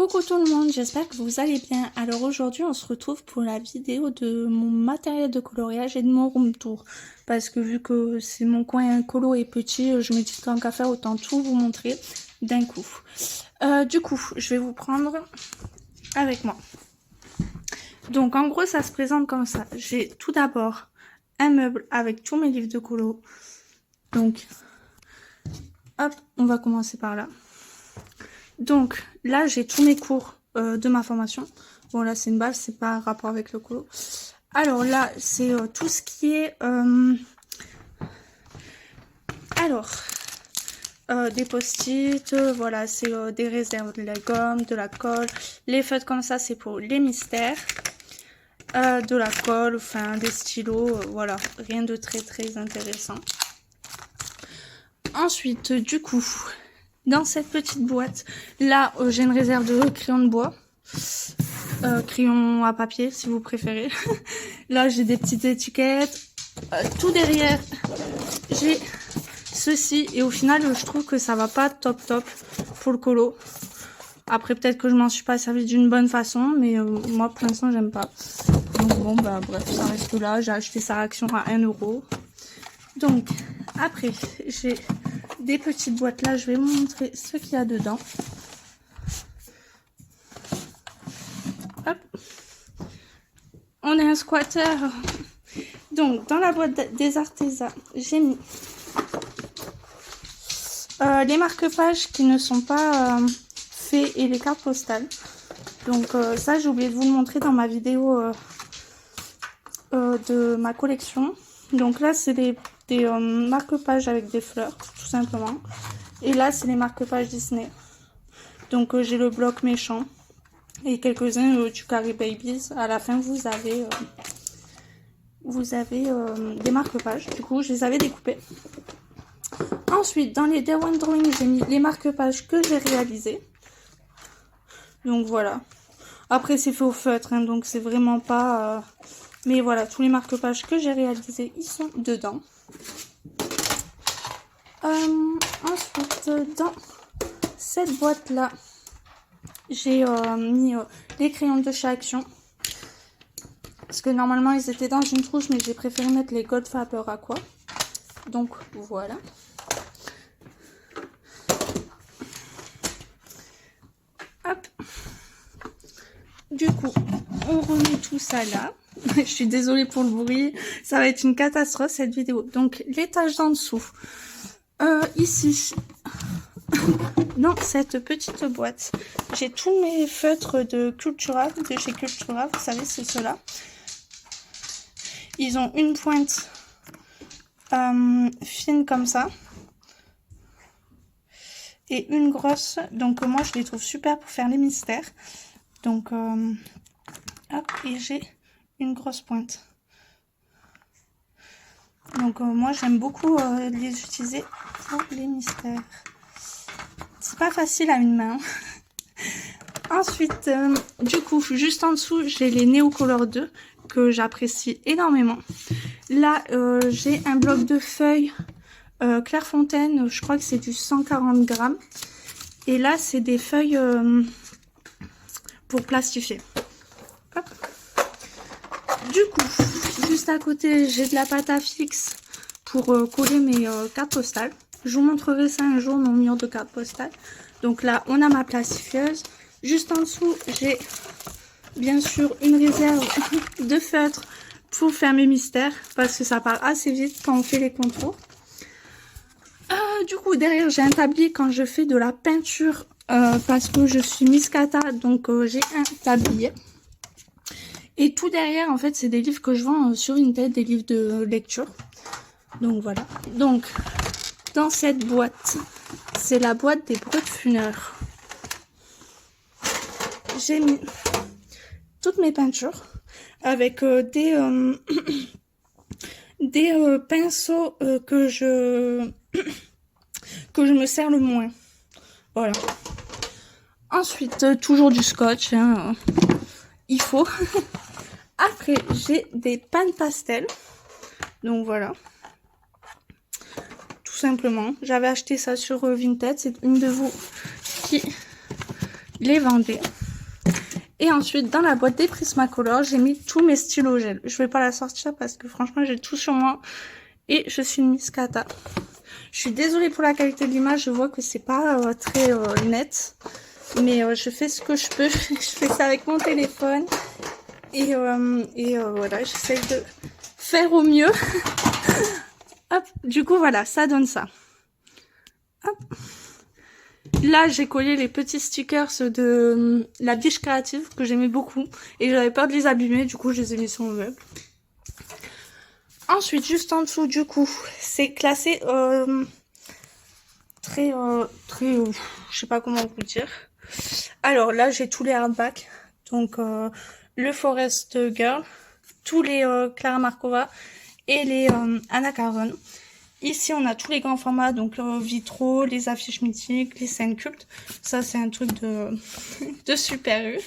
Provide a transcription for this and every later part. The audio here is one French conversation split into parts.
Coucou tout le monde, j'espère que vous allez bien. Alors aujourd'hui on se retrouve pour la vidéo de mon matériel de coloriage et de mon room tour. Parce que vu que c'est mon coin colo et petit, je me dis tant qu'à faire autant tout vous montrer d'un coup. Du coup, je vais vous prendre avec moi. Donc en gros ça se présente comme ça. J'ai tout d'abord un meuble avec tous mes livres de colo. Donc hop, on va commencer par là. Donc là j'ai tous mes cours de ma formation. Bon là c'est une base, c'est pas un rapport avec le colo. Alors là c'est tout ce qui est des post-it, voilà c'est des réserves, de la gomme, de la colle. Les feutres comme ça c'est pour les mystères, de la colle, enfin des stylos, voilà, rien de très intéressant. Ensuite du coup, dans cette petite boîte, là j'ai une réserve de crayons de bois, crayons à papier si vous préférez. Là j'ai des petites étiquettes, tout derrière j'ai ceci et au final je trouve que ça va pas top pour le colo. Après peut-être que je m'en suis pas servi d'une bonne façon, mais moi pour l'instant j'aime pas. Donc bon bah bref, ça reste là, j'ai acheté sa réaction à 1 €. Donc après j'ai des petites boîtes là, je vais vous montrer ce qu'il y a dedans. Hop. On est un squatter. Donc dans la boîte des artisans, j'ai mis les marque-pages qui ne sont pas faits et les cartes postales. Donc ça j'ai oublié de vous le montrer dans ma vidéo de ma collection. Donc là c'est des marque-pages avec des fleurs tout simplement. Et là c'est les marque-pages Disney. Donc j'ai le bloc méchant et quelques-uns du Carré Babies. À la fin vous avez des marque-pages. Du coup je les avais découpés. Ensuite dans les Day One Drawing j'ai mis les marque-pages que j'ai réalisés. Donc voilà. Après c'est fait au feutre hein, donc c'est vraiment pas... Mais voilà, tous les marque-pages que j'ai réalisés, ils sont dedans. Ensuite, dans cette boîte-là, j'ai mis les crayons de chez Action. Parce que normalement, ils étaient dans une trousse, mais j'ai préféré mettre les Gold Faber Aqua. Donc, voilà. Hop. Du coup, on remet tout ça là. Je suis désolée pour le bruit, ça va être une catastrophe cette vidéo. Donc l'étage d'en dessous, ici, dans cette petite boîte, j'ai tous mes feutres de Cultura, de chez Cultura, vous savez c'est ceux-là. Ils ont une pointe fine comme ça. Et une grosse, donc moi je les trouve super pour faire les mystères. Donc hop, et j'ai une grosse pointe. Donc moi j'aime beaucoup les utiliser pour les mystères. C'est pas facile à une main. Ensuite, du coup, juste en dessous, j'ai les Neocolor 2 que j'apprécie énormément. Là, j'ai un bloc de feuilles Clairefontaine, je crois que c'est du 140 grammes. Et là, c'est des feuilles pour plastifier. Hop. Du coup, juste à côté, j'ai de la pâte à fixe pour coller mes cartes postales. Je vous montrerai ça un jour, mon mur de cartes postales. Donc là, on a ma plastifieuse. Juste en dessous, j'ai bien sûr une réserve de feutres pour faire mes mystères. Parce que ça part assez vite quand on fait les contours. Du coup, derrière, j'ai un tablier quand je fais de la peinture. Parce que je suis Miss Cata, donc j'ai un tablier. Et tout derrière, en fait, c'est des livres que je vends sur Vinted, des livres de lecture. Donc voilà. Donc, dans cette boîte, c'est la boîte des brutes funeurs. J'ai mis toutes mes peintures avec des pinceaux que je me sers le moins. Voilà. Ensuite, toujours du scotch, hein, il faut. Après, j'ai des pâtes pastel. Donc voilà. Tout simplement. J'avais acheté ça sur Vinted. C'est une de vous les vendait. Et ensuite, dans la boîte des Prismacolor, j'ai mis tous mes stylos gel. Je vais pas la sortir parce que franchement, j'ai tout sur moi. Et je suis une Miss Cata. Je suis désolée pour la qualité de l'image, je vois que c'est pas très net. Mais je fais ce que je peux. Je fais ça avec mon téléphone. Et voilà, j'essaie de faire au mieux. Hop, du coup, voilà, ça donne ça. Hop. Là, j'ai collé les petits stickers de la Biche Créative que j'aimais beaucoup. Et j'avais peur de les abîmer, du coup, je les ai mis sur mon meuble. Ensuite, juste en dessous, du coup, c'est classé je sais pas comment vous dire. Alors là, j'ai tous les hardbacks. Donc, le Forest Girl, tous les Clara Markova et les Anna Carzon. Ici, on a tous les grands formats, donc vitraux, les affiches mythiques, les scènes cultes. Ça, c'est un truc de Super U.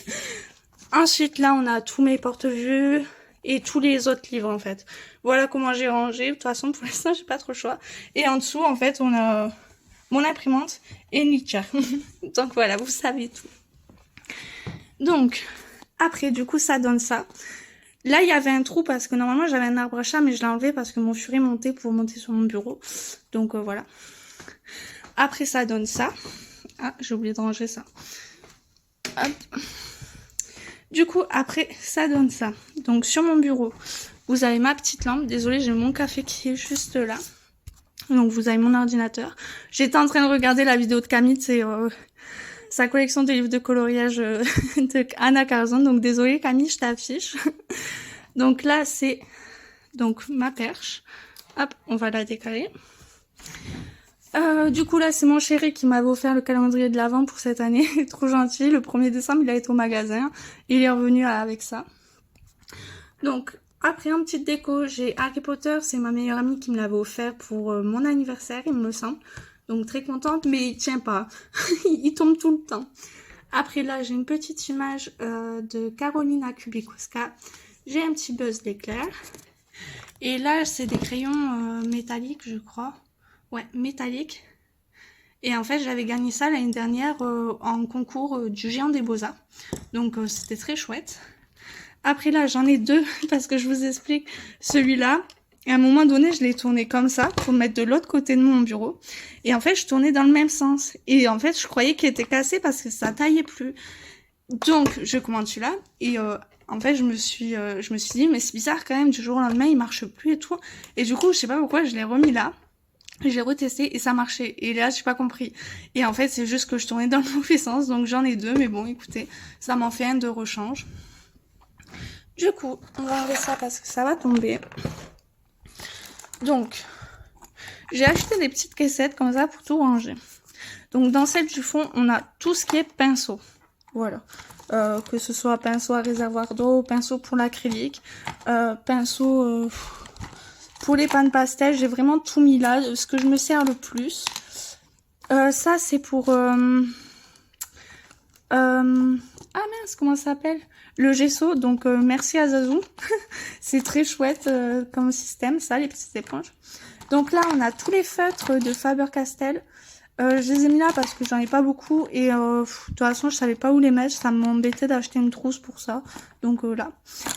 Ensuite, là, on a tous mes porte-vues et tous les autres livres, en fait. Voilà comment j'ai rangé. De toute façon, pour l'instant, j'ai pas trop le choix. Et en dessous, en fait, on a mon imprimante et Nietzsche. Donc voilà, vous savez tout. Donc, après, du coup, ça donne ça. Là, il y avait un trou parce que normalement, j'avais un arbre à chat, mais je l'ai enlevé parce que mon furet montait pour monter sur mon bureau. Donc, voilà. Après, ça donne ça. Ah, j'ai oublié de ranger ça. Hop. Du coup, après, ça donne ça. Donc, sur mon bureau, vous avez ma petite lampe. Désolée, j'ai mon café qui est juste là. Donc, vous avez mon ordinateur. J'étais en train de regarder la vidéo de Camille, c'est sa collection de livres de coloriage de Anna Carzon. Donc, désolée, Camille, je t'affiche. Donc, là, c'est donc ma perche. Hop, on va la décaler. Du coup, là, c'est mon chéri qui m'avait offert le calendrier de l'Avent pour cette année. Trop gentil. Le 1er décembre, il a été au magasin. Il est revenu avec ça. Donc, après, en petite déco, j'ai Harry Potter. C'est ma meilleure amie qui me l'avait offert pour mon anniversaire, il me semble. Donc, très contente, mais il tient pas. Il tombe tout le temps. Après, là, j'ai une petite image de Carolina Kubikowska. J'ai un petit Buzz l'éclair. Et là, c'est des crayons métalliques, je crois. Ouais, métalliques. Et en fait, j'avais gagné ça l'année dernière en concours du Géant des Beaux-Arts. Donc, c'était très chouette. Après, là, j'en ai deux parce que je vous explique. Celui-là, à un moment donné, je l'ai tourné comme ça pour le mettre de l'autre côté de mon bureau. Et en fait, je tournais dans le même sens. Et en fait, je croyais qu'il était cassé parce que ça taillait plus. Donc, je commande celui-là. Et en fait, je me suis dit, mais c'est bizarre quand même, du jour au lendemain, il marche plus et tout. Et du coup, je sais pas pourquoi, je l'ai remis là. J'ai retesté et ça marchait. Et là, j'ai pas compris. Et en fait, c'est juste que je tournais dans le mauvais sens. Donc, j'en ai deux. Mais bon, écoutez, ça m'en fait un de rechange. Du coup, on va enlever ça parce que ça va tomber. Donc, j'ai acheté des petites caissettes comme ça pour tout ranger. Donc, dans celle du fond, on a tout ce qui est pinceau. Voilà. Que ce soit pinceau à réservoir d'eau, pinceau pour l'acrylique, pinceau pour les pans pastel. J'ai vraiment tout mis là, ce que je me sers le plus. Ça, c'est pour... ah mince, comment ça s'appelle? Le gesso, donc merci à Zazou. C'est très chouette comme système, ça, les petites éponges. Donc là, on a tous les feutres de Faber-Castell. Je les ai mis là parce que j'en ai pas beaucoup et de toute façon, je savais pas où les mettre. Ça m'embêtait d'acheter une trousse pour ça. Donc là.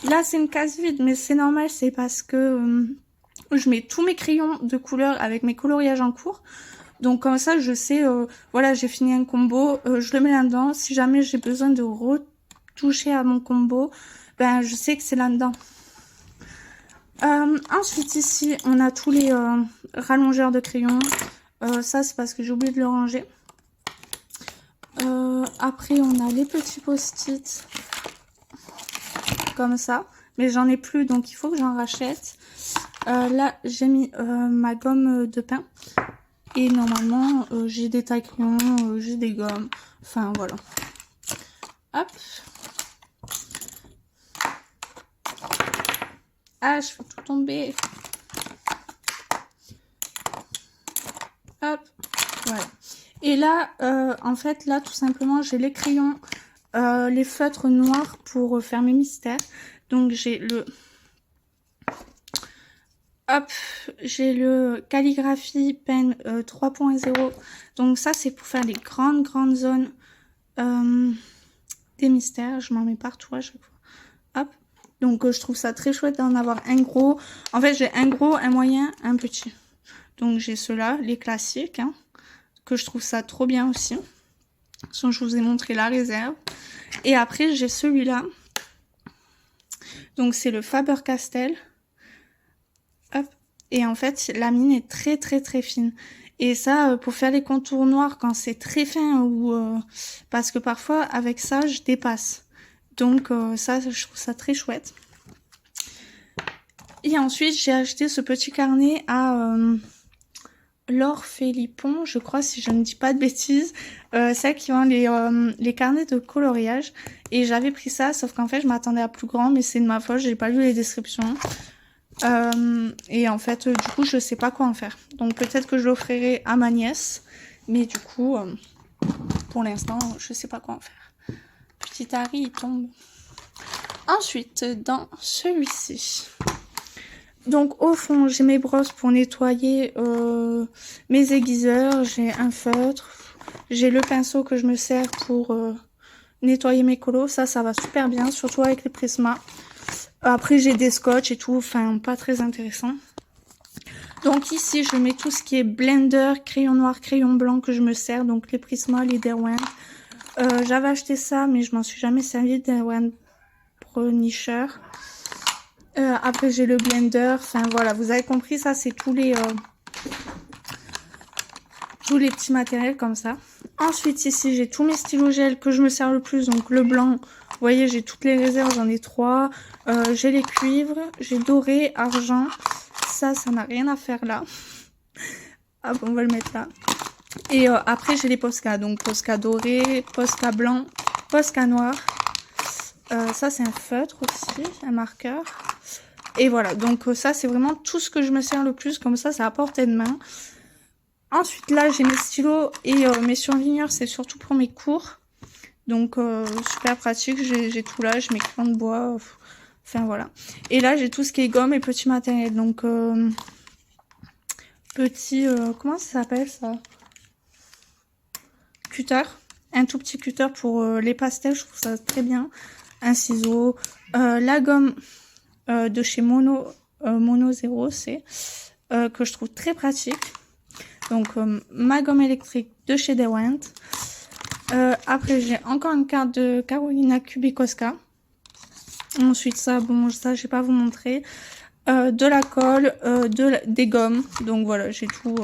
Là, c'est une case vide, mais c'est normal, c'est parce que je mets tous mes crayons de couleur avec mes coloriages en cours. Donc comme ça, je sais, voilà, j'ai fini un combo, je le mets là-dedans. Si jamais j'ai besoin de retoucher à mon combo, ben je sais que c'est là-dedans. Ensuite ici, on a tous les rallongeurs de crayons. Ça, c'est parce que j'ai oublié de le ranger. Après, on a les petits post-it comme ça. Mais j'en ai plus, donc il faut que j'en rachète. Là, j'ai mis ma gomme de pain. Et normalement, j'ai des taille-crayons, j'ai des gommes. Enfin, voilà. Hop. Ah, je fais tout tomber. Hop. Voilà. Et là, en fait, là, tout simplement, j'ai les crayons, les feutres noirs pour faire mes mystères. Donc, j'ai le... Hop, j'ai le Calligraphie Pen 3.0. Donc ça, c'est pour faire les grandes zones des mystères. Je m'en mets partout à chaque fois. Hop. Donc je trouve ça très chouette d'en avoir un gros. En fait j'ai un gros, un moyen, un petit. Donc j'ai ceux-là, les classiques, hein, que je trouve ça trop bien aussi. Sinon je vous ai montré la réserve. Et après j'ai celui-là. Donc c'est le Faber-Castell. Hop. Et en fait la mine est très très très fine. Et ça pour faire les contours noirs quand c'est très fin ou parce que parfois avec ça je dépasse. Donc ça je trouve ça très chouette. Et ensuite j'ai acheté ce petit carnet à Laure Philippon, je crois, si je ne dis pas de bêtises, celle qui vend les carnets de coloriage. Et j'avais pris ça, sauf qu'en fait je m'attendais à plus grand, mais c'est de ma faute, j'ai pas lu les descriptions. Et en fait du coup je sais pas quoi en faire. Donc peut-être que je l'offrirai à ma nièce, mais du coup pour l'instant je sais pas quoi en faire. Petit Harry il tombe. Ensuite dans celui-ci. Donc au fond j'ai mes brosses pour nettoyer mes aiguiseurs, j'ai un feutre, j'ai le pinceau que je me sers pour nettoyer mes colos, ça va super bien, surtout avec les Prisma. Après j'ai des scotch et tout, enfin pas très intéressant. Donc ici je mets tout ce qui est blender, crayon noir, crayon blanc que je me sers, donc les Prisma, les Derwent. J'avais acheté ça mais je m'en suis jamais servi, Derwent Brownisher. Après j'ai le blender, enfin voilà, vous avez compris, ça c'est tous les petits matériels comme ça. Ensuite ici j'ai tous mes stylos gel que je me sers le plus, donc le blanc, vous voyez j'ai toutes les réserves, j'en ai 3. J'ai les cuivres, j'ai doré, argent, ça n'a rien à faire là. Hop, on va le mettre là. Et après j'ai les Posca, donc Posca doré, Posca blanc, Posca noir. Ça c'est un feutre aussi, un marqueur. Et voilà, donc ça c'est vraiment tout ce que je me sers le plus, comme ça c'est à portée de main. Ensuite là j'ai mes stylos et mes surligneurs, c'est surtout pour mes cours. Donc super pratique, j'ai tout là, j'ai mes crayons de bois, enfin voilà. Et là j'ai tout ce qui est gomme et petit matériel, donc petit, comment ça s'appelle ça? Cutter, un tout petit cutter pour les pastels, je trouve ça très bien. Un ciseau, la gomme de chez Mono 0, c'est que je trouve très pratique. Donc ma gomme électrique de chez Derwent. Après j'ai encore une carte de Carolina Kubikowska. Ensuite ça, bon ça je vais pas vous montrer. De la colle, des gommes. Donc voilà, j'ai tout.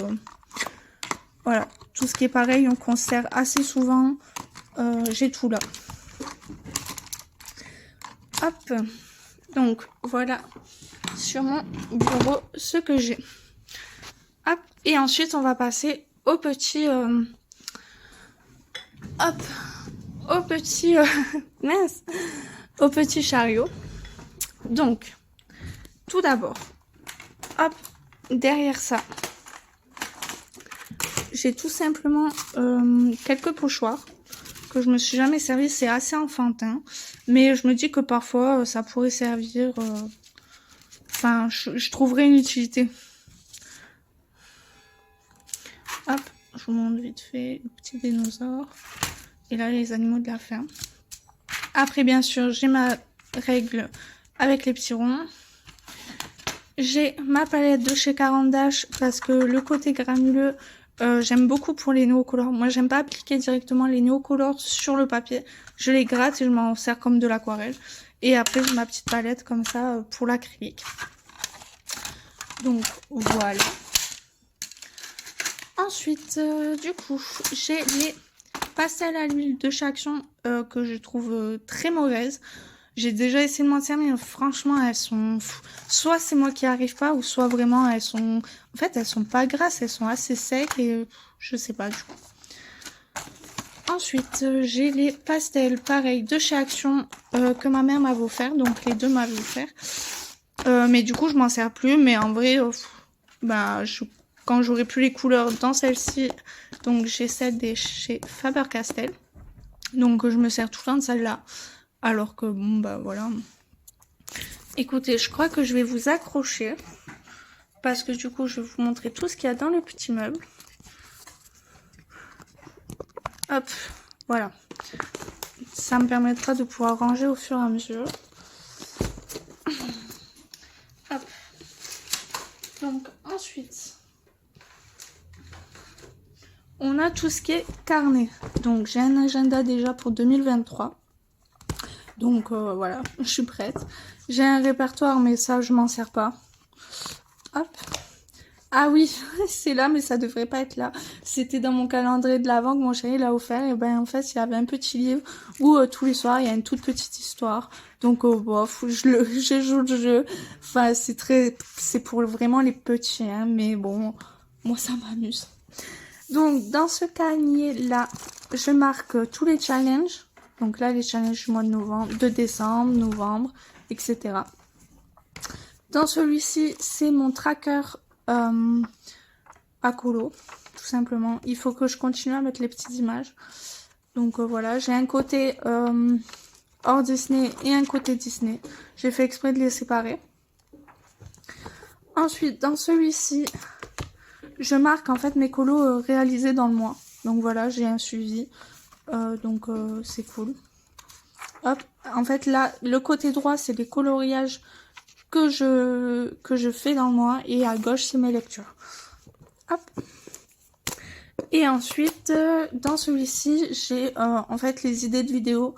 Voilà, tout ce qui est pareil, on conserve assez souvent. J'ai tout là. Hop. Donc voilà sur mon bureau ce que j'ai. Hop. Et ensuite on va passer au petit hop, au petit mince, au petit chariot. Donc tout d'abord, hop, derrière ça, j'ai tout simplement quelques pochoirs que je me suis jamais servi, c'est assez enfantin, mais je me dis que parfois ça pourrait servir, enfin je trouverais une utilité. Hop, je vous montre vite fait le petit dinosaure. Et là, les animaux de la ferme. Après, bien sûr, j'ai ma règle avec les petits ronds. J'ai ma palette de chez Caran d'Ache parce que le côté granuleux, j'aime beaucoup pour les néocolores. Moi, j'aime pas appliquer directement les néocolores sur le papier. Je les gratte et je m'en sers comme de l'aquarelle. Et après, j'ai ma petite palette comme ça pour l'acrylique. Donc, voilà. Ensuite, du coup, j'ai les pastels à l'huile de chez Action que je trouve très mauvaises. J'ai déjà essayé de m'en servir, mais franchement, elles sont... Soit c'est moi qui arrive pas, ou soit vraiment elles sont... En fait, elles sont pas grasses, elles sont assez secs et je sais pas du coup. Ensuite, j'ai les pastels, pareil, de chez Action que ma mère m'avait offert. Donc les deux m'avaient offert. Mais du coup, je m'en sers plus. Mais en vrai, bah, quand j'aurai plus les couleurs dans celle-ci, donc j'ai celle de chez Faber-Castell. Donc je me sers tout le temps de celle-là. Alors que bon, bah voilà. Écoutez, je crois que je vais vous accrocher. Parce que du coup, je vais vous montrer tout ce qu'il y a dans le petit meuble. Hop, voilà. Ça me permettra de pouvoir ranger au fur et à mesure. Hop. Donc ensuite, on a tout ce qui est carnet. Donc j'ai un agenda déjà pour 2023. Donc voilà, je suis prête. J'ai un répertoire, mais ça je m'en sers pas. Hop. Ah oui, c'est là, mais ça devrait pas être là. C'était dans mon calendrier de l'Avent que mon chéri l'a offert. Et ben en fait, il y avait un petit livre où tous les soirs, il y a une toute petite histoire. Donc bof, je joue le jeu. Enfin, c'est pour vraiment les petits, hein, mais bon, moi ça m'amuse. Donc dans ce carnet-là, je marque tous les challenges. Donc là, les challenges du mois de novembre, de décembre, novembre, etc. Dans celui-ci, c'est mon tracker à colo, tout simplement. Il faut que je continue à mettre les petites images. Donc voilà, j'ai un côté hors Disney et un côté Disney. J'ai fait exprès de les séparer. Ensuite, dans celui-ci, je marque en fait mes colos réalisés dans le mois. Donc voilà, j'ai un suivi. Donc c'est cool. Hop, en fait là, le côté droit, c'est les coloriages que je fais dans le mois, et à gauche c'est mes lectures. Hop. Et ensuite dans celui-ci j'ai en fait les idées de vidéos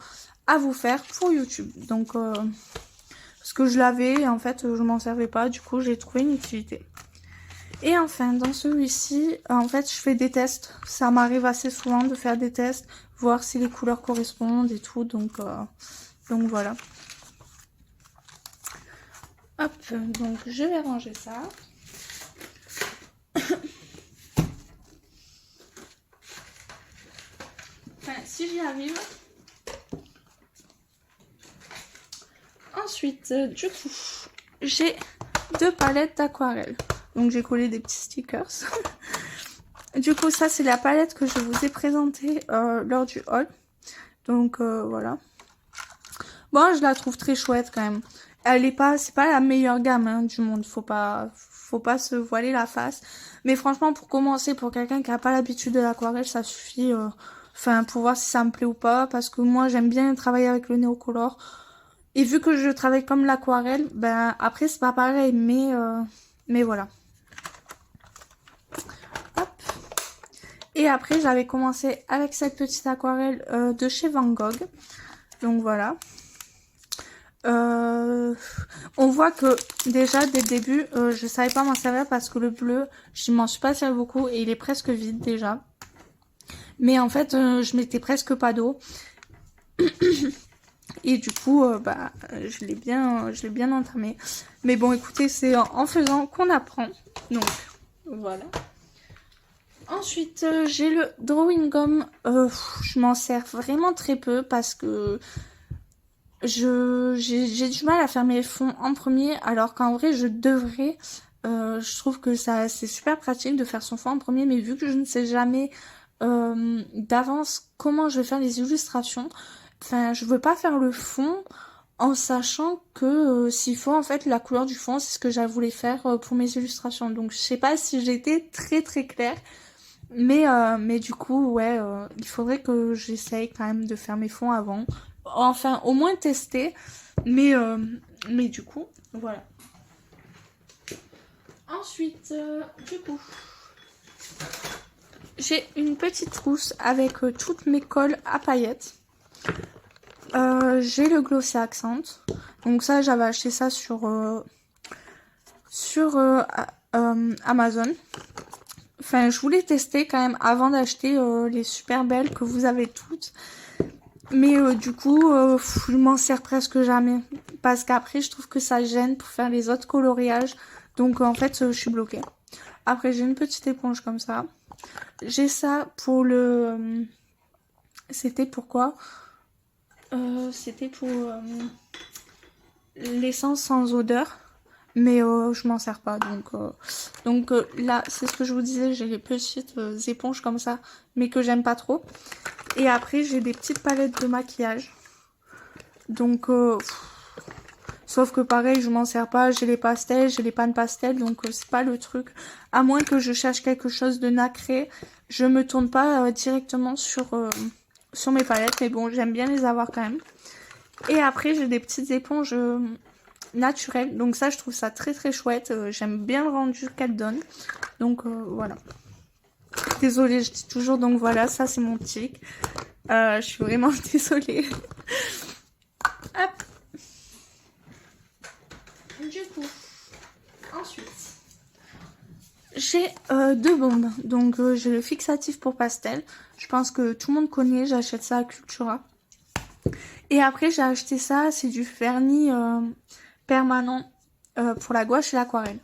à vous faire pour YouTube. Donc parce que je l'avais et en fait je m'en servais pas, du coup j'ai trouvé une utilité. Et enfin dans celui-ci en fait je fais des tests. Ça m'arrive assez souvent de faire des tests, voir si les couleurs correspondent et tout, donc voilà. Hop, donc je vais ranger ça. Enfin, si j'y arrive. Ensuite, du coup, j'ai 2 palettes d'aquarelle. Donc j'ai collé des petits stickers. Du coup, ça c'est la palette que je vous ai présentée lors du haul. Donc voilà. Bon, je la trouve très chouette quand même. Elle est pas, c'est pas la meilleure gamme hein, du monde, faut pas se voiler la face. Mais franchement, pour commencer, pour quelqu'un qui a pas l'habitude de l'aquarelle, ça suffit. Enfin, pour voir si ça me plaît ou pas, parce que moi, j'aime bien travailler avec le Neocolor. Et vu que je travaille comme l'aquarelle, ben après c'est pas pareil, mais voilà. Hop. Et après, j'avais commencé avec cette petite aquarelle de chez Van Gogh. Donc voilà. On voit que déjà dès le début je savais pas m'en servir parce que le bleu je m'en suis pas servi beaucoup et il est presque vide déjà, mais en fait je mettais presque pas d'eau et du coup je l'ai bien entamé, mais bon écoutez, c'est en faisant qu'on apprend, donc voilà. Ensuite j'ai le drawing gum, je m'en sers vraiment très peu parce que j'ai du mal à faire mes fonds en premier, alors qu'en vrai je devrais. Je trouve que ça c'est super pratique de faire son fond en premier, mais vu que je ne sais jamais d'avance comment je vais faire les illustrations, enfin je veux pas faire le fond en sachant que s'il faut en fait la couleur du fond, c'est ce que j'avais voulu faire pour mes illustrations. Donc je sais pas si j'étais très très claire, mais du coup ouais, il faudrait que j'essaye quand même de faire mes fonds avant. Enfin, au moins tester. Mais du coup, voilà. Ensuite, du coup, j'ai une petite trousse avec toutes mes colles à paillettes. J'ai le Glossy Accent. Donc ça, j'avais acheté ça sur Amazon. Enfin, je voulais tester quand même avant d'acheter les super belles que vous avez toutes. Mais du coup, je m'en sers presque jamais. Parce qu'après, je trouve que ça gêne pour faire les autres coloriages. Donc en fait, je suis bloquée. Après, j'ai une petite éponge comme ça. J'ai ça pour le... C'était pour quoi? C'était pour l'essence sans odeur. Mais je m'en sers pas. Donc là, c'est ce que je vous disais. J'ai les petites éponges comme ça. Mais que j'aime pas trop. Et après, j'ai des petites palettes de maquillage. Donc, sauf que pareil, je m'en sers pas. J'ai les pastels, j'ai les pannes pastels. Donc, c'est pas le truc. À moins que je cherche quelque chose de nacré, je me tourne pas directement sur sur mes palettes, mais bon, j'aime bien les avoir quand même. Et après, j'ai des petites éponges naturelles, donc ça, je trouve ça très très chouette. J'aime bien le rendu qu'elle donne, donc voilà. Désolée, je dis toujours donc voilà, ça c'est mon tic. Je suis vraiment désolée. Hop. Du coup, ensuite, j'ai deux bombes. Donc j'ai le fixatif pour pastel. Je pense que tout le monde connaît, j'achète ça à Cultura. Et après j'ai acheté ça, c'est du vernis permanent pour la gouache et l'aquarelle.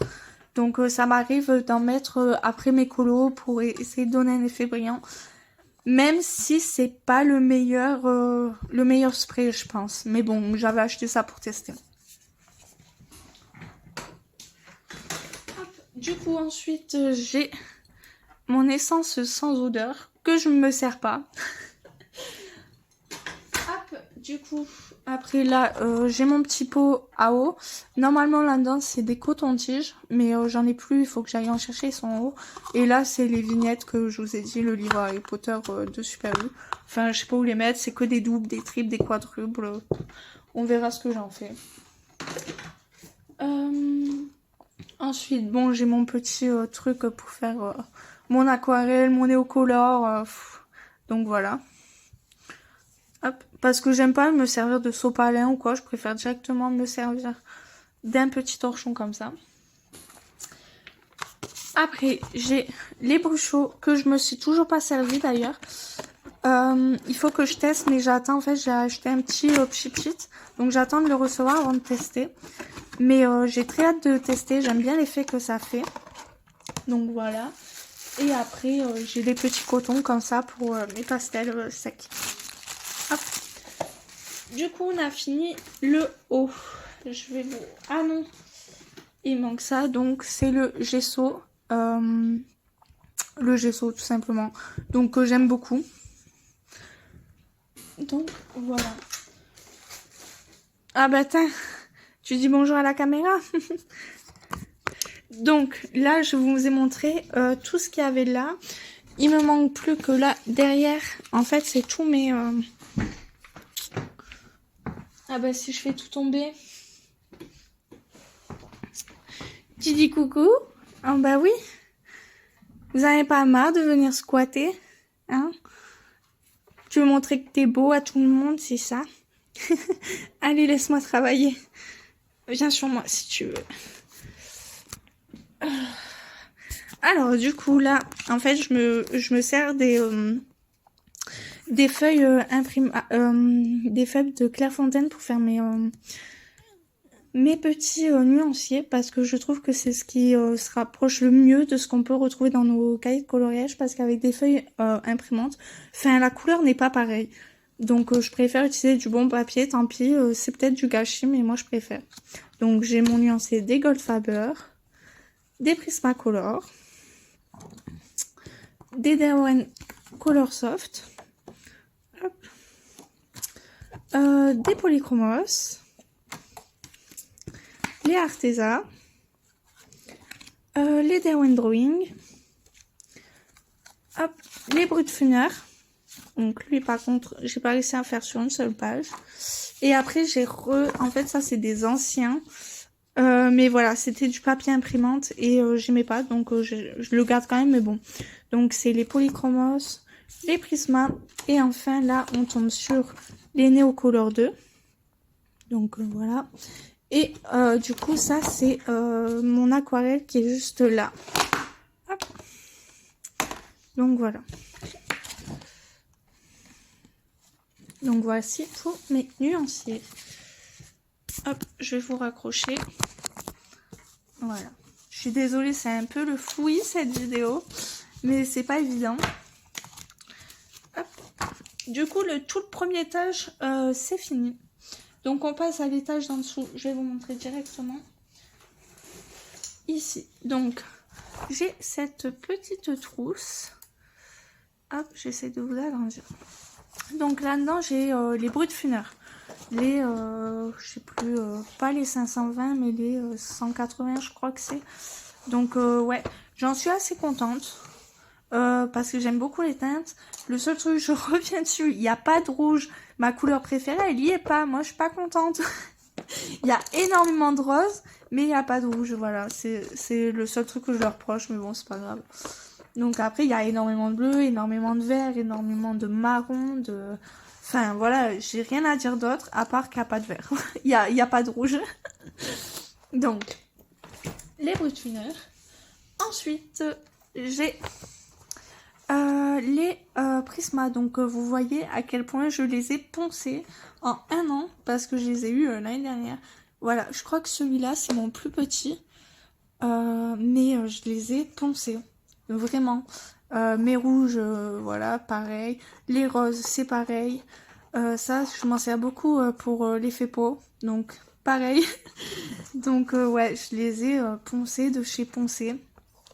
Donc ça m'arrive d'en mettre après mes colos pour essayer de donner un effet brillant. Même si c'est pas le meilleur spray, je pense. Mais bon, j'avais acheté ça pour tester. Hop. Du coup, ensuite, j'ai mon essence sans odeur que je ne me sers pas. Hop. Du coup, après là, j'ai mon petit pot à eau. Normalement, là-dedans, c'est des cotons-tiges. Mais j'en ai plus, il faut que j'aille en chercher, ils sont en haut. Et là, c'est les vignettes que je vous ai dit, le livre Harry Potter de Super U. Enfin, je sais pas où les mettre, c'est que des doubles, des triples, des quadruples. On verra ce que j'en fais. Ensuite, bon, j'ai mon petit truc pour faire mon aquarelle, mon néocolore. Donc voilà. Hop. Parce que j'aime pas me servir de sopalin ou quoi, je préfère directement me servir d'un petit torchon comme ça. Après, j'ai les bruchos que je me suis toujours pas servi d'ailleurs. Il faut que je teste, mais j'attends. En fait, j'ai acheté un petit pchit, donc j'attends de le recevoir avant de tester. Mais j'ai très hâte de tester, j'aime bien l'effet que ça fait. Donc voilà. Et après, j'ai des petits cotons comme ça pour mes pastels secs. Hop. Du coup, on a fini le haut. Je vais vous... Ah non, il manque ça. Donc, c'est le gesso. Le gesso, tout simplement. Donc, j'aime beaucoup. Donc, voilà. Ah bah, tiens, tu dis bonjour à la caméra. Donc, là, je vous ai montré tout ce qu'il y avait là. Il me manque plus que là, derrière. En fait, c'est tous mes... Ah bah, si je fais tout tomber... Tu dis coucou? Ah bah oui. Vous avez pas marre de venir squatter? Hein? Tu veux montrer que t'es beau à tout le monde, c'est ça? Allez, laisse-moi travailler. Viens sur moi si tu veux. Alors, du coup, là, en fait, je me sers des feuilles des feuilles de Clairefontaine pour faire mes petits nuanciers, parce que je trouve que c'est ce qui se rapproche le mieux de ce qu'on peut retrouver dans nos cahiers de coloriage, parce qu'avec des feuilles imprimantes, enfin, la couleur n'est pas pareille. Donc, je préfère utiliser du bon papier, tant pis, c'est peut-être du gâchis, mais moi, je préfère. Donc, j'ai mon nuancier des Goldfaber, des Prismacolor, des Derwent Color Soft, des Polychromos, les Arteza, les Derwent Drawing, hop, les Brutfuner. Donc lui par contre, j'ai pas réussi à faire sur une seule page. Et après en fait ça c'est des anciens. Mais voilà, c'était du papier imprimante et j'aimais pas, donc je le garde quand même, mais bon. Donc c'est les Polychromos, les Prisma, et enfin là on tombe sur les Neocolor 2. Donc voilà. Et du coup ça c'est mon aquarelle qui est juste là. Hop. Donc voilà. Donc voici pour mes nuanciers. Hop, je vais vous raccrocher. Voilà. Je suis désolée, c'est un peu le fouillis cette vidéo, mais c'est pas évident. Hop. Du coup, tout le premier étage, c'est fini. Donc on passe à l'étage d'en dessous. Je vais vous montrer directement. Ici. Donc, j'ai cette petite trousse. Hop, j'essaie de vous agrandir. Donc là-dedans, j'ai les Brutfuner. Les, je sais plus, pas les 520, mais les 180, je crois que c'est. Donc, ouais, j'en suis assez contente. parce que j'aime beaucoup les teintes. Le seul truc, je reviens dessus, il n'y a pas de rouge. Ma couleur préférée, elle y est pas. Moi, je suis pas contente. Il y a énormément de rose, mais il n'y a pas de rouge. Voilà, c'est le seul truc que je leur reproche, mais bon, c'est pas grave. Donc après, il y a énormément de bleu, énormément de vert, énormément de marron, de... Enfin, voilà, j'ai rien à dire d'autre, à part qu'il n'y a pas de vert. Il y a pas de rouge. Donc, les brutwiners. Ensuite, j'ai les Prisma. Donc, vous voyez à quel point je les ai poncés en un an, parce que je les ai eus l'année dernière. Voilà, je crois que celui-là, c'est mon plus petit. Mais je les ai poncés. Vraiment. Mes rouges, voilà, pareil. Les roses, c'est pareil. Ça, je m'en sers beaucoup pour l'effet peau. Donc, pareil. Donc, ouais, je les ai poncés de chez Poncé.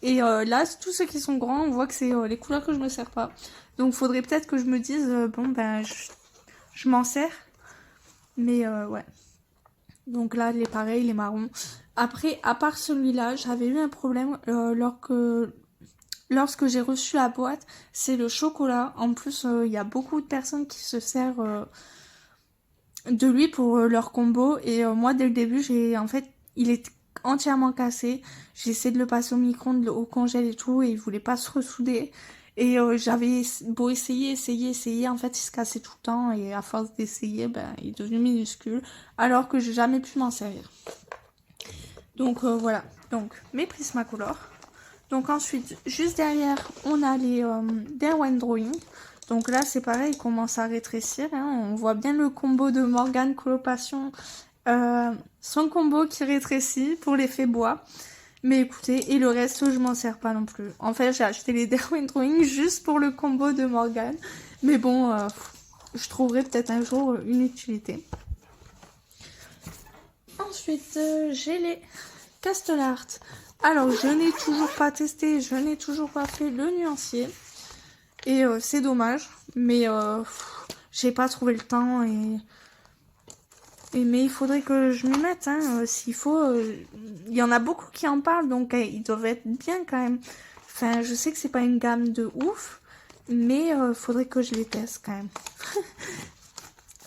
Et là, tous ceux qui sont grands, on voit que c'est les couleurs que je me sers pas. Donc, faudrait peut-être que je me dise, bon, ben, je m'en sers. Mais, ouais. Donc là, les pareils, les marrons. Après, à part celui-là, j'avais eu un problème lorsque j'ai reçu la boîte. C'est le chocolat. En plus, il y a beaucoup de personnes qui se servent de lui pour leur combo. Et moi, dès le début, en fait, il est entièrement cassé. J'ai essayé de le passer au micro-ondes, au congèle et tout, et il voulait pas se ressouder. Et j'avais beau essayer, en fait il se cassait tout le temps et à force d'essayer, ben, il est devenu minuscule alors que j'ai jamais pu m'en servir. Donc voilà, donc mes Prismacolor. Donc ensuite, juste derrière, on a les Derwent Drawing. Donc là c'est pareil, il commence à rétrécir, hein. On voit bien le combo de Morgane Coloration, son combo qui rétrécit pour l'effet bois. Mais écoutez, et le reste, je m'en sers pas non plus. En fait, j'ai acheté les Derwent Drawing juste pour le combo de Morgane. Mais bon, je trouverai peut-être un jour une utilité. Ensuite, j'ai les Castle Art. Alors, je n'ai toujours pas testé, je n'ai toujours pas fait le nuancier. Et c'est dommage, mais j'ai pas trouvé le temps mais il faudrait que je m'y mette, hein, s'il faut. Il y en a beaucoup qui en parlent, donc ils doivent être bien quand même. Enfin, je sais que c'est pas une gamme de ouf, mais faudrait que je les teste quand même.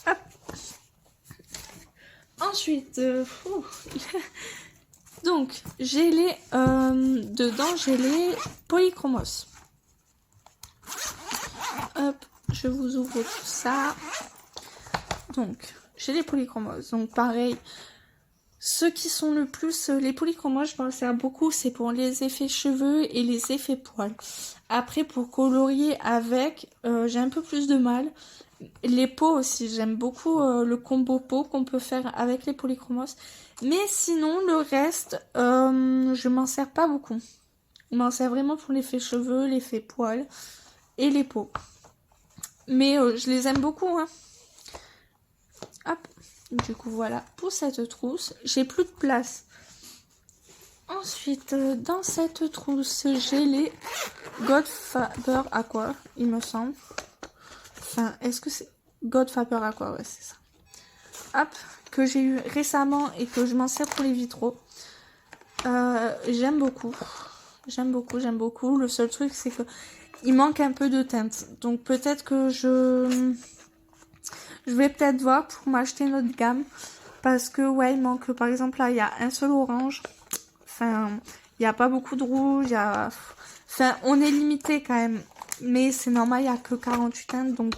Hop. Ensuite, donc j'ai les dedans j'ai les polychromos. Hop, je vous ouvre tout ça. Donc j'ai les polychromos. Donc pareil, ceux qui sont le plus... les polychromos, je m'en sers beaucoup, c'est pour les effets cheveux et les effets poils. Après, pour colorier avec, j'ai un peu plus de mal. Les peaux aussi, j'aime beaucoup le combo peau qu'on peut faire avec les polychromos. Mais sinon, le reste, je m'en sers pas beaucoup. Je m'en sers vraiment pour l'effet cheveux, l'effet poils et les peaux. Mais je les aime beaucoup, hein. Hop, du coup voilà pour cette trousse. J'ai plus de place. Ensuite, dans cette trousse, j'ai les Godfather Aqua, il me semble. Enfin, est-ce que c'est Godfather Aqua? Ouais, c'est ça. Hop, que j'ai eu récemment et que je m'en sers pour les vitraux. J'aime beaucoup. J'aime beaucoup. Le seul truc, c'est que il manque un peu de teinte. Donc peut-être que je vais peut-être voir pour m'acheter une autre gamme. Parce que, ouais, il manque, par exemple, là, il y a un seul orange. Enfin, il n'y a pas beaucoup de rouge. Enfin, on est limité quand même. Mais c'est normal, il n'y a que 48 teintes. Donc,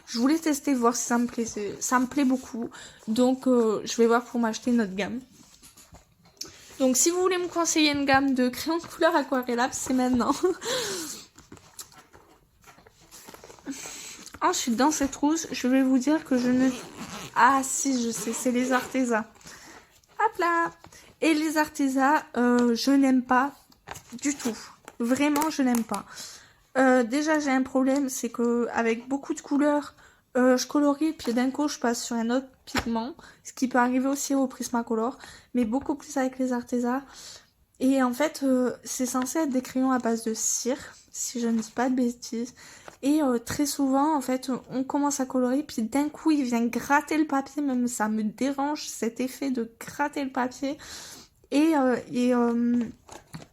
je voulais tester, voir si ça me plaisait. Ça me plaît beaucoup. Donc, je vais voir pour m'acheter une autre gamme. Donc, si vous voulez me conseiller une gamme de crayons de couleur aquarellable, c'est maintenant. Ensuite, dans cette trousse, je vais vous dire que je ne... Ah si, je sais, c'est les Arteza. Hop là. Et les Arteza, je n'aime pas du tout. Vraiment, je n'aime pas. Déjà, j'ai un problème, c'est que avec beaucoup de couleurs, je colorie, puis d'un coup, je passe sur un autre pigment. Ce qui peut arriver aussi au Prismacolor, mais beaucoup plus avec les Arteza. Et en fait, c'est censé être des crayons à base de cire, si je ne dis pas de bêtises. Et très souvent, en fait, on commence à colorer, puis d'un coup, il vient gratter le papier. Même ça me dérange, cet effet de gratter le papier. Et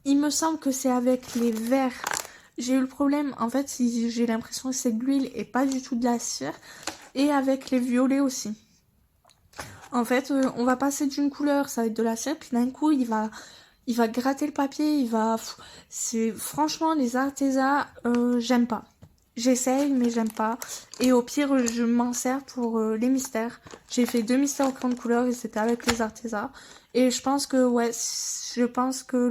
il me semble que c'est avec les verts j'ai eu le problème, en fait, j'ai l'impression que c'est de l'huile et pas du tout de la cire. Et avec les violets aussi. En fait, on va passer d'une couleur, ça va être de la cire, puis d'un coup, il va gratter le papier, c'est franchement les Arteza, j'aime pas. J'essaye mais j'aime pas. Et au pire, je m'en sers pour les mystères. J'ai fait 2 mystères au crayon de couleur et c'était avec les Arteza. Et je pense que ouais, je pense que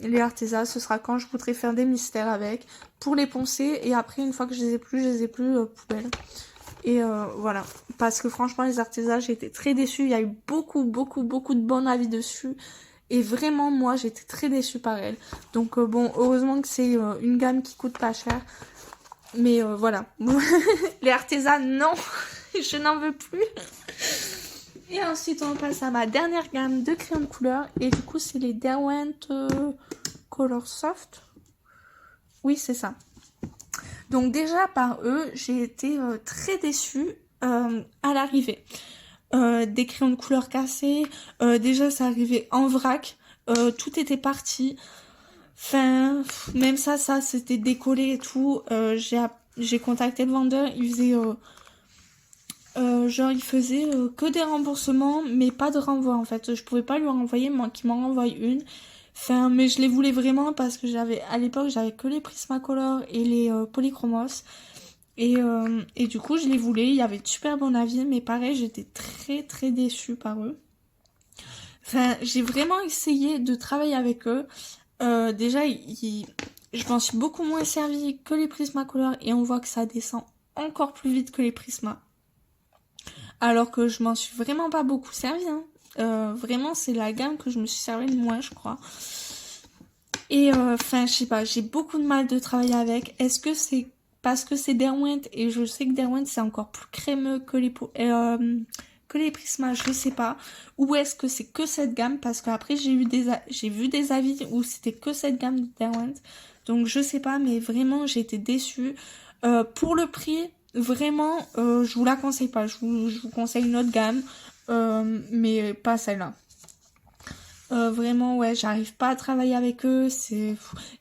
les Arteza, ce sera quand je voudrais faire des mystères avec pour les poncer. Et après, une fois que je les ai plus poubelle. Et voilà, parce que franchement les Arteza, j'ai été très déçue. Il y a eu beaucoup de bons avis dessus. Et vraiment, moi, j'étais très déçue par elle. Donc bon, heureusement que c'est une gamme qui coûte pas cher. Mais voilà. Les Arteza, non. Je n'en veux plus. Et ensuite, on passe à ma dernière gamme de crayons de couleur. Et du coup, c'est les Derwent Color Soft. Oui, c'est ça. Donc déjà, par eux, j'ai été très déçue à l'arrivée. Des crayons de couleur cassés. Déjà, ça arrivait en vrac. Tout était parti. Enfin, même ça, c'était décollé et tout. J'ai contacté le vendeur. Il faisait... il faisait que des remboursements, mais pas de renvoi, en fait. Je pouvais pas lui renvoyer, moi, qu'il m'en renvoie une. Enfin, mais je les voulais vraiment parce que à l'époque, j'avais que les Prismacolor et les Polychromos. Et du coup, je les voulais. Il y avait de super bon avis, mais pareil, j'étais très déçue par eux. Enfin, j'ai vraiment essayé de travailler avec eux. Déjà, je m'en suis beaucoup moins servi que les Prismacolor et on voit que ça descend encore plus vite que les Prisma. Alors que je m'en suis vraiment pas beaucoup servi. Hein. Vraiment, c'est la gamme que je me suis servi le moins, je crois. Et enfin, je sais pas, j'ai beaucoup de mal de travailler avec. Est-ce que c'est parce que c'est Derwent et je sais que Derwent c'est encore plus crémeux que les Prisma, je sais pas. Ou est-ce que c'est que cette gamme parce qu'après j'ai vu des avis où c'était que cette gamme de Derwent. Donc je sais pas, mais vraiment j'ai été déçue. Pour le prix, vraiment, je vous la conseille pas. Je vous conseille une autre gamme, mais pas celle-là. Vraiment, ouais, j'arrive pas à travailler avec eux.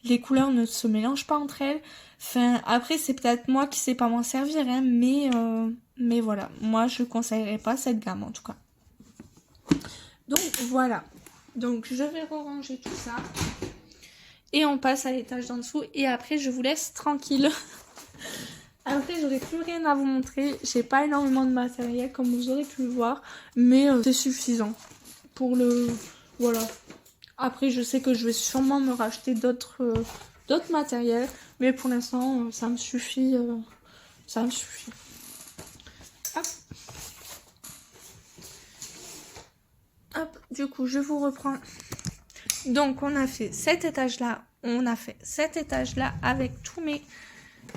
Les couleurs ne se mélangent pas entre elles. Enfin, après, c'est peut-être moi qui sais pas m'en servir, hein, mais voilà. Moi, je conseillerais pas cette gamme, en tout cas. Donc, voilà. Donc, je vais ranger tout ça. Et on passe à l'étage d'en dessous. Et après, je vous laisse tranquille. Après, j'aurai plus rien à vous montrer. J'ai pas énormément de matériel, comme vous aurez pu le voir. Mais c'est suffisant. Pour le... Voilà. Après, je sais que je vais sûrement me racheter d'autres matériels. Mais pour l'instant, ça me suffit. Ça me suffit. Hop. Hop. Du coup, je vous reprends. Donc, on a fait cet étage-là. On a fait cet étage-là avec tous mes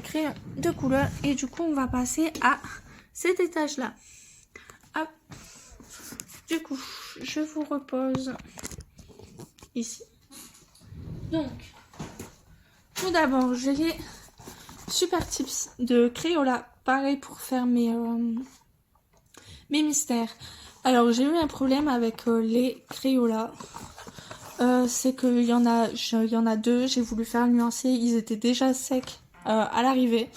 crayons de couleur. Et du coup, on va passer à cet étage-là. Hop. Du coup, je vous repose ici. Donc, tout d'abord, j'ai les super tips de Crayola. Pareil pour faire mes mystères. Alors, j'ai eu un problème avec les Crayola. C'est qu'il y en a deux. J'ai voulu faire nuancer. Ils étaient déjà secs à l'arrivée.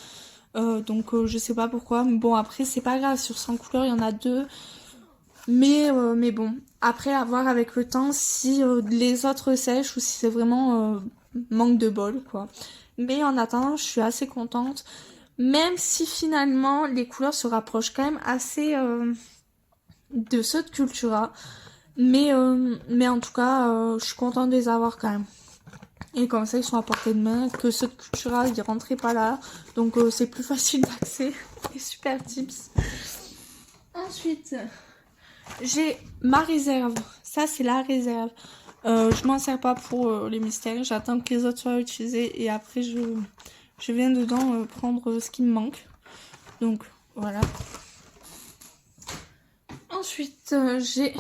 Donc, je sais pas pourquoi. Mais bon, après, c'est pas grave. Sur 100 couleurs, il y en a deux. Mais bon, après à voir avec le temps si les autres sèchent ou si c'est vraiment manque de bol, quoi. Mais en attendant, je suis assez contente. Même si finalement, les couleurs se rapprochent quand même assez de ceux de Cultura. Mais en tout cas, je suis contente de les avoir quand même. Et comme ça, ils sont à portée de main. Que ceux de Cultura, ils rentraient pas là. Donc c'est plus facile d'accès. Et super tips. Ensuite... j'ai ma réserve. Ça, c'est la réserve. Je m'en sers pas pour les mystères. J'attends que les autres soient utilisés. Et après, je viens dedans prendre ce qui me manque. Donc, voilà. Ensuite, j'ai...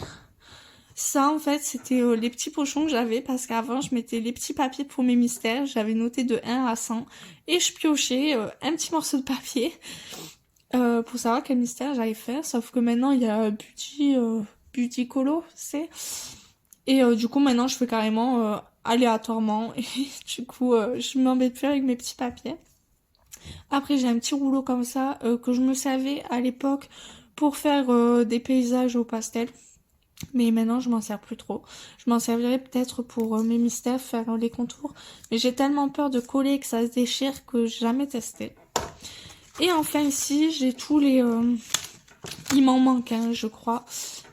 Ça, en fait, c'était les petits pochons que j'avais. Parce qu'avant, je mettais les petits papiers pour mes mystères. J'avais noté de 1 à 100. Et je piochais un petit morceau de papier. Pour savoir quel mystère j'allais faire, sauf que maintenant il y a Beauty Colo, c'est. Et du coup maintenant je fais carrément aléatoirement. Et du coup, je m'embête plus avec mes petits papiers. Après, j'ai un petit rouleau comme ça que je me servais à l'époque pour faire des paysages au pastel. Mais maintenant, je m'en sers plus trop. Je m'en servirai peut-être pour mes mystères, faire les contours. Mais j'ai tellement peur de coller et que ça se déchire que j'ai jamais testé. Et enfin ici, j'ai tous les... il m'en manque, hein, je crois.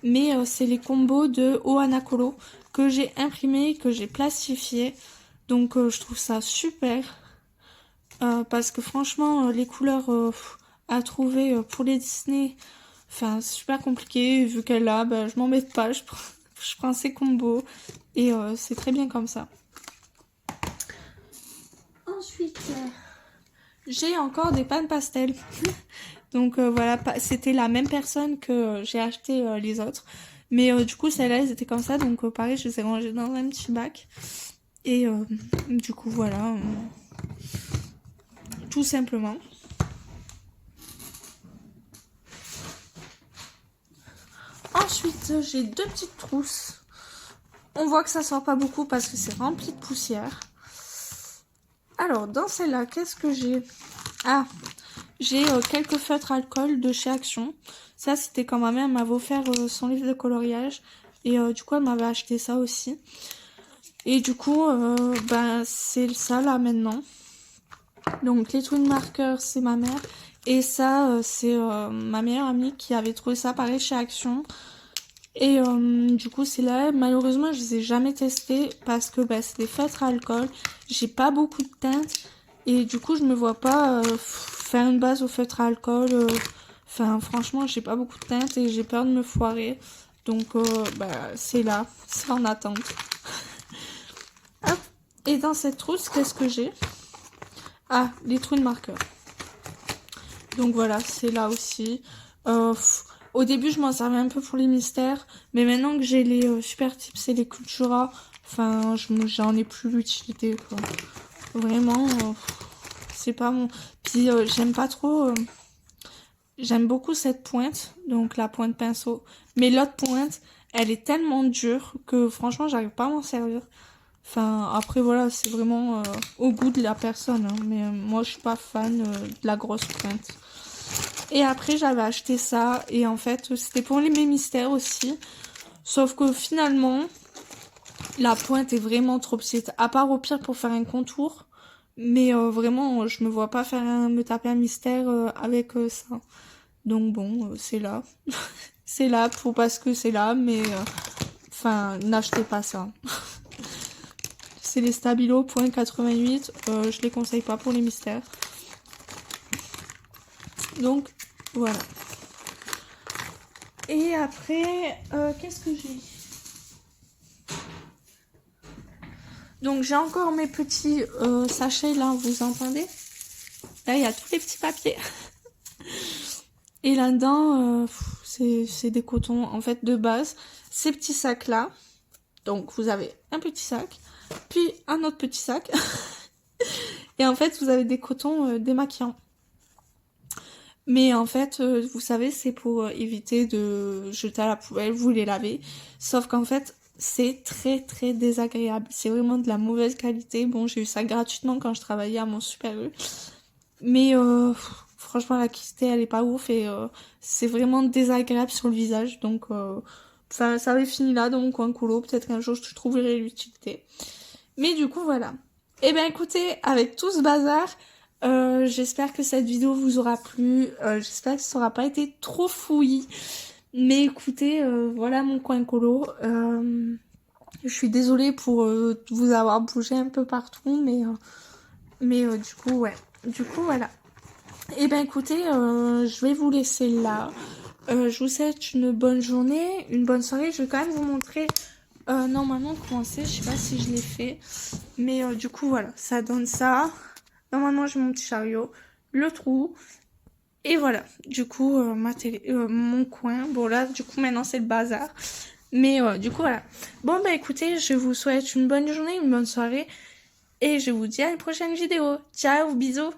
Mais c'est les combos de Ohana Colo que j'ai imprimé, que j'ai plastifié. Donc je trouve ça super. Parce que franchement, les couleurs à trouver pour les Disney, enfin, c'est super compliqué. Vu qu'elle a, bah, je m'embête pas, je prends ces combos. Et c'est très bien comme ça. Ensuite, j'ai encore des pâtes pastel. Donc voilà, c'était la même personne que j'ai acheté les autres. Mais du coup, celles-là, elles étaient comme ça. Donc pareil, je les ai rangées dans un petit bac. Et du coup, voilà. Tout simplement. Ensuite, j'ai deux petites trousses. On voit que ça sort pas beaucoup parce que c'est rempli de poussière. Alors, dans celle-là, qu'est-ce que j'ai? Ah, j'ai quelques feutres alcool de chez Action. Ça, c'était quand ma mère m'avait offert son livre de coloriage. Et du coup, elle m'avait acheté ça aussi. Et du coup, ben, c'est ça là maintenant. Donc, les twin markers, c'est ma mère. Et ça, c'est ma meilleure amie qui avait trouvé ça pareil chez Action. Et du coup, c'est là. Malheureusement, je les ai jamais testés parce que bah, c'est des feutres à alcool. J'ai pas beaucoup de teintes. Et du coup, je me vois pas faire une base au feutre à alcool. Enfin, franchement, j'ai pas beaucoup de teintes et j'ai peur de me foirer. Donc, bah, c'est là. C'est en attente. Hop. Et dans cette trousse, qu'est-ce que j'ai? Ah, les twin markers. Donc voilà, c'est là aussi. Au début, je m'en servais un peu pour les mystères. Mais maintenant que j'ai les super tips et les Cultura, enfin, j'en ai plus l'utilité, quoi. Vraiment, c'est pas mon... Puis j'aime pas trop... J'aime beaucoup cette pointe, donc la pointe pinceau. Mais l'autre pointe, elle est tellement dure que franchement, j'arrive pas à m'en servir. Enfin, après voilà, c'est vraiment au goût de la personne. Hein, mais moi, je suis pas fan de la grosse pointe. Et après, j'avais acheté ça. Et en fait, c'était pour mes mystères aussi. Sauf que finalement, la pointe est vraiment trop petite. À part au pire pour faire un contour. Mais vraiment, je me vois pas me taper un mystère avec ça. Donc bon, c'est là. C'est là parce que c'est là. Mais enfin, n'achetez pas ça. C'est les Stabilo .88. Je les conseille pas pour les mystères. Donc, voilà. Et après, qu'est-ce que j'ai? Donc, j'ai encore mes petits sachets, là, vous entendez? Là, il y a tous les petits papiers. Et là-dedans, c'est des cotons, en fait, de base. Ces petits sacs-là. Donc, vous avez un petit sac, puis un autre petit sac. Et en fait, vous avez des cotons démaquillants. Mais en fait, vous savez, c'est pour éviter de jeter à la poubelle, vous les lavez. Sauf qu'en fait, c'est très très désagréable. C'est vraiment de la mauvaise qualité. Bon, j'ai eu ça gratuitement quand je travaillais à mon Super U. Mais franchement, la qualité, elle est pas ouf. Et c'est vraiment désagréable sur le visage. Donc, ça avait fini là dans mon coin colo. Peut-être qu'un jour, je trouverai l'utilité. Mais du coup, voilà. Eh bien, écoutez, avec tout ce bazar... j'espère que cette vidéo vous aura plu. J'espère que ça n'aura pas été trop fouillis. Mais écoutez, voilà mon coin colo. Je suis désolée pour vous avoir bougé un peu partout. Mais du coup, ouais. Du coup, voilà. Et ben écoutez, je vais vous laisser là. Je vous souhaite une bonne journée, une bonne soirée. Je vais quand même vous montrer normalement comment c'est. Je sais pas si je l'ai fait. Mais du coup, voilà. Ça donne ça. Normalement, j'ai mon petit chariot, le trou, et voilà. Du coup, mon coin. Bon, là, du coup, maintenant, c'est le bazar. Mais du coup, voilà. Bon, bah écoutez, je vous souhaite une bonne journée, une bonne soirée, et je vous dis à une prochaine vidéo. Ciao, bisous!